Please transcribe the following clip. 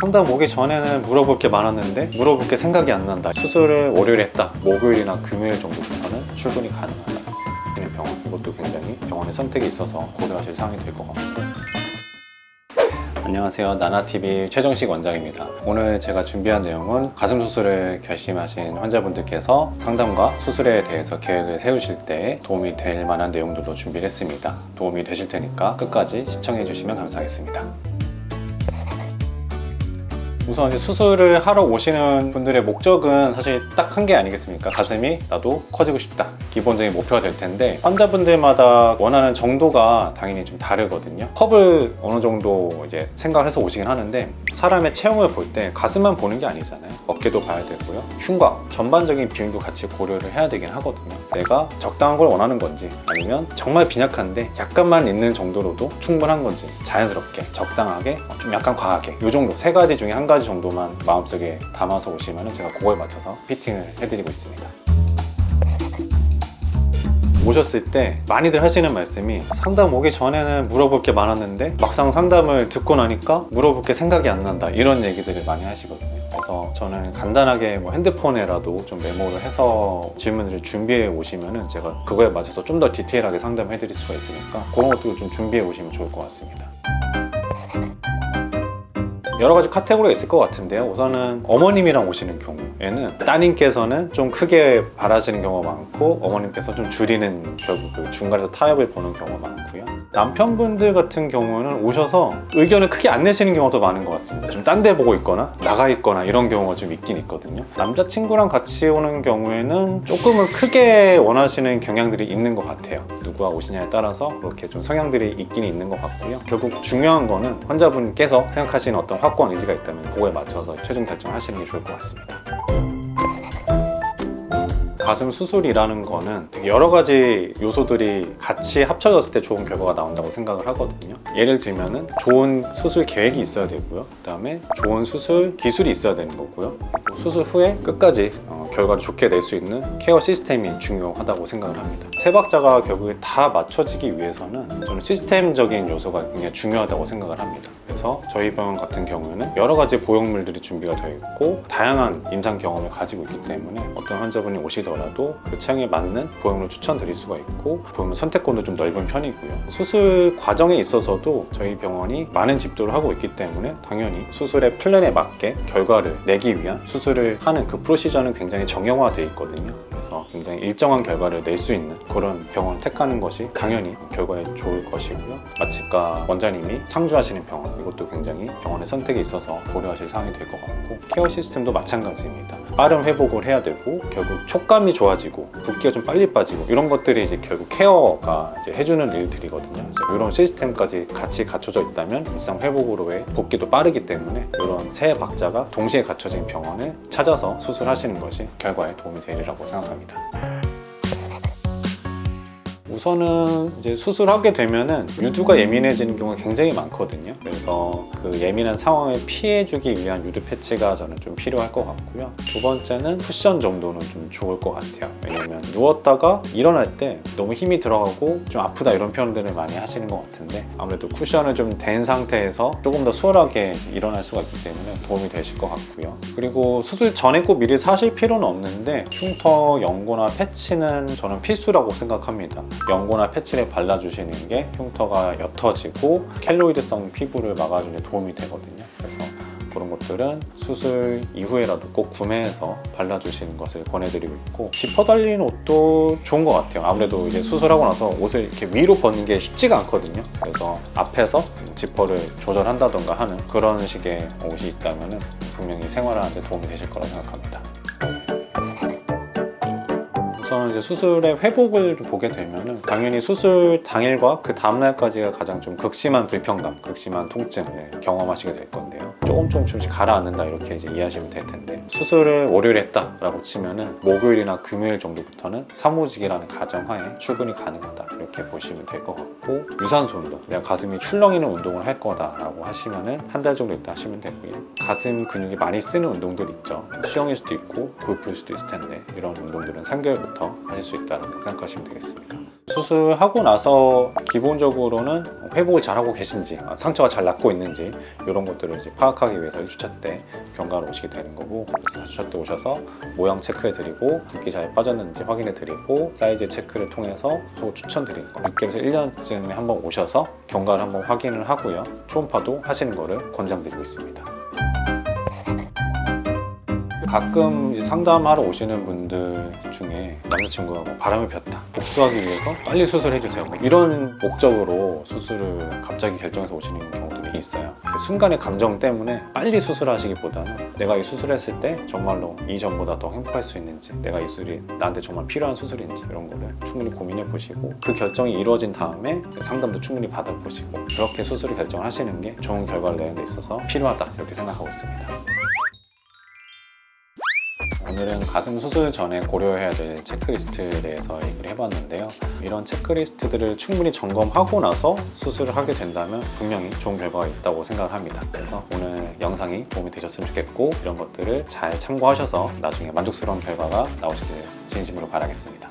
상담 오기 전에는 물어볼 게 많았는데 물어볼 게 생각이 안 난다. 수술을 월요일에 했다. 목요일이나 금요일 정도부터는 출근이 가능하다. 병원, 이것도 굉장히 병원의 선택에 있어서 고려하실 사항이 될 것 같고. 안녕하세요, 나나TV 최정식 원장입니다. 오늘 제가 준비한 내용은 가슴 수술을 결심하신 환자분들께서 상담과 수술에 대해서 계획을 세우실 때 도움이 될 만한 내용들로 준비를 했습니다. 도움이 되실 테니까 끝까지 시청해 주시면 감사하겠습니다. 우선 이제 수술을 하러 오시는 분들의 목적은 사실 딱 한 게 아니겠습니까? 가슴이 나도 커지고 싶다. 기본적인 목표가 될 텐데 환자분들마다 원하는 정도가 당연히 좀 다르거든요. 컵을 어느 정도 이제 생각을 해서 오시긴 하는데 사람의 체형을 볼 때 가슴만 보는 게 아니잖아요. 어깨도 봐야 되고요. 흉곽, 전반적인 비용도 같이 고려를 해야 되긴 하거든요. 내가 적당한 걸 원하는 건지 아니면 정말 빈약한데 약간만 있는 정도로도 충분한 건지 자연스럽게, 적당하게, 좀 약간 과하게 이 정도 세 가지 중에 한 가지 정도만 마음속에 담아서 오시면 제가 그거에 맞춰서 피팅을 해드리고 있습니다. 오셨을 때 많이들 하시는 말씀이 상담 오기 전에는 물어볼 게 많았는데 막상 상담을 듣고 나니까 물어볼 게 생각이 안 난다, 이런 얘기들을 많이 하시거든요. 그래서 저는 간단하게 핸드폰에라도 좀 메모를 해서 질문을 준비해 오시면은 제가 그거에 맞춰서 좀 더 디테일하게 상담해 드릴 수가 있으니까 그런 것도 좀 준비해 오시면 좋을 것 같습니다. 여러 가지 카테고리가 있을 것 같은데요. 우선은 어머님이랑 오시는 경우에는 따님께서는 좀 크게 바라시는 경우가 많고 어머님께서 좀 줄이는, 결국 그 중간에서 타협을 보는 경우가 많고요. 남편분들 같은 경우는 오셔서 의견을 크게 안 내시는 경우도 많은 것 같습니다. 좀 딴 데 보고 있거나 나가 있거나 이런 경우가 좀 있긴 있거든요. 남자친구랑 같이 오는 경우에는 조금은 크게 원하시는 경향들이 있는 것 같아요. 누구와 오시냐에 따라서 그렇게 좀 성향들이 있긴 있는 것 같고요. 결국 중요한 거는 환자분께서 생각하시는 어떤 확고한 의지가 있다면 그거에 맞춰서 최종 결정하시는 게 좋을 것 같습니다. 가슴 수술이라는 거는 되게 여러 가지 요소들이 같이 합쳐졌을 때 좋은 결과가 나온다고 생각을 하거든요. 예를 들면은 좋은 수술 계획이 있어야 되고요. 그 다음에 좋은 수술 기술이 있어야 되는 거고요. 그리고 수술 후에 끝까지 결과를 좋게 낼 수 있는 케어 시스템이 중요하다고 생각을 합니다. 세 박자가 결국에 다 맞춰지기 위해서는 저는 시스템적인 요소가 굉장히 중요하다고 생각을 합니다. 그래서 저희 병원 같은 경우에는 여러 가지 보형물들이 준비가 되어 있고 다양한 임상 경험을 가지고 있기 때문에 어떤 환자분이 오시더라도 그 체형에 맞는 보형물을 추천드릴 수가 있고 보형물 선택권도 좀 넓은 편이고요. 수술 과정에 있어서도 저희 병원이 많은 집도를 하고 있기 때문에 당연히 수술의 플랜에 맞게 결과를 내기 위한 수술을 하는 그 프로시저는 굉장히 정형화되어 있거든요. 그래서 굉장히 일정한 결과를 낼 수 있는 그런 병원을 택하는 것이 당연히 결과에 좋을 것이고요. 마취과 원장님이 상주하시는 병원, 이것도 굉장히 병원의 선택에 있어서 고려하실 사항이 될 것 같고 케어 시스템도 마찬가지입니다. 빠른 회복을 해야 되고 결국 촉감이 좋아지고 붓기가 좀 빨리 빠지고 이런 것들이 이제 결국 케어가 이제 해주는 일들이거든요. 그래서 이런 시스템까지 같이 갖춰져 있다면 일상 회복으로의 복귀도 빠르기 때문에 이런 세 박자가 동시에 갖춰진 병원을 찾아서 수술하시는 것이 결과에 도움이 되리라고 생각합니다. 우선은 이제 수술하게 되면은 유두가 예민해지는 경우가 굉장히 많거든요. 그래서 그 예민한 상황을 피해주기 위한 유두 패치가 저는 좀 필요할 것 같고요. 두 번째는 쿠션 정도는 좀 좋을 것 같아요. 왜냐면 누웠다가 일어날 때 너무 힘이 들어가고 좀 아프다 이런 표현들을 많이 하시는 것 같은데 아무래도 쿠션을 좀 댄 상태에서 조금 더 수월하게 일어날 수가 있기 때문에 도움이 되실 것 같고요. 그리고 수술 전에 꼭 미리 사실 필요는 없는데 흉터 연고나 패치는 저는 필수라고 생각합니다. 연고나 패치를 발라주시는 게 흉터가 옅어지고 켈로이드성 피부를 막아주는 데 도움이 되거든요. 그래서 그런 것들은 수술 이후에라도 꼭 구매해서 발라주시는 것을 권해드리고 있고 지퍼 달린 옷도 좋은 것 같아요. 아무래도 이제 수술하고 나서 옷을 이렇게 위로 벗는 게 쉽지가 않거든요. 그래서 앞에서 지퍼를 조절한다던가 하는 그런 식의 옷이 있다면 분명히 생활하는 데 도움이 되실 거라고 생각합니다. 우선 이제 수술의 회복을 좀 보게 되면은 당연히 수술 당일과 그 다음날까지가 가장 좀 극심한 불편감, 극심한 통증을 경험하시게 될 건데요. 조금씩 가라앉는다 이렇게 이제 이해하시면 될 텐데 수술을 월요일에 했다라고 치면은 목요일이나 금요일 정도부터는 사무직이라는 가정하에 출근이 가능하다 이렇게 보시면 될 것 같고 유산소 운동, 내가 가슴이 출렁이는 운동을 할 거다라고 하시면은 한 달 정도 있다 하시면 되고요. 가슴 근육이 많이 쓰는 운동들 있죠. 수영일 수도 있고 골프일 수도 있을 텐데 이런 운동들은 3개월부터 하실 수 있다고 생각하시면 되겠습니다. 수술하고 나서 기본적으로는 회복을 잘하고 계신지, 상처가 잘 낫고 있는지 이런 것들을 이제 파악하기 위해서 1주차 때 경과를 오시게 되는 거고, 4주차 때 오셔서 모양 체크해 드리고 붓기 잘 빠졌는지 확인해 드리고 사이즈 체크를 통해서 또 추천드리는 거, 6개월에서 1년쯤에 한번 오셔서 경과를 한번 확인을 하고요, 초음파도 하시는 거를 권장드리고 있습니다. 가끔 이제 상담하러 오시는 분들 중에 남자친구가 뭐 바람을 폈다, 복수하기 위해서 빨리 수술해주세요, 뭐 이런 목적으로 수술을 갑자기 결정해서 오시는 경우들이 있어요. 순간의 감정 때문에 빨리 수술하시기보다는 내가 이 수술했을 때 정말로 이전보다 더 행복할 수 있는지, 내가 이 수술이 나한테 정말 필요한 수술인지 이런 거를 충분히 고민해 보시고, 그 결정이 이루어진 다음에 상담도 충분히 받아보시고 그렇게 수술을 결정을 하시는 게 좋은 결과를 내는 데 있어서 필요하다, 이렇게 생각하고 있습니다. 오늘은 가슴 수술 전에 고려해야 될 체크리스트에 대해서 얘기를 해봤는데요. 이런 체크리스트들을 충분히 점검하고 나서 수술을 하게 된다면 분명히 좋은 결과가 있다고 생각을 합니다. 그래서 오늘 영상이 도움이 되셨으면 좋겠고, 이런 것들을 잘 참고하셔서 나중에 만족스러운 결과가 나오시길 진심으로 바라겠습니다.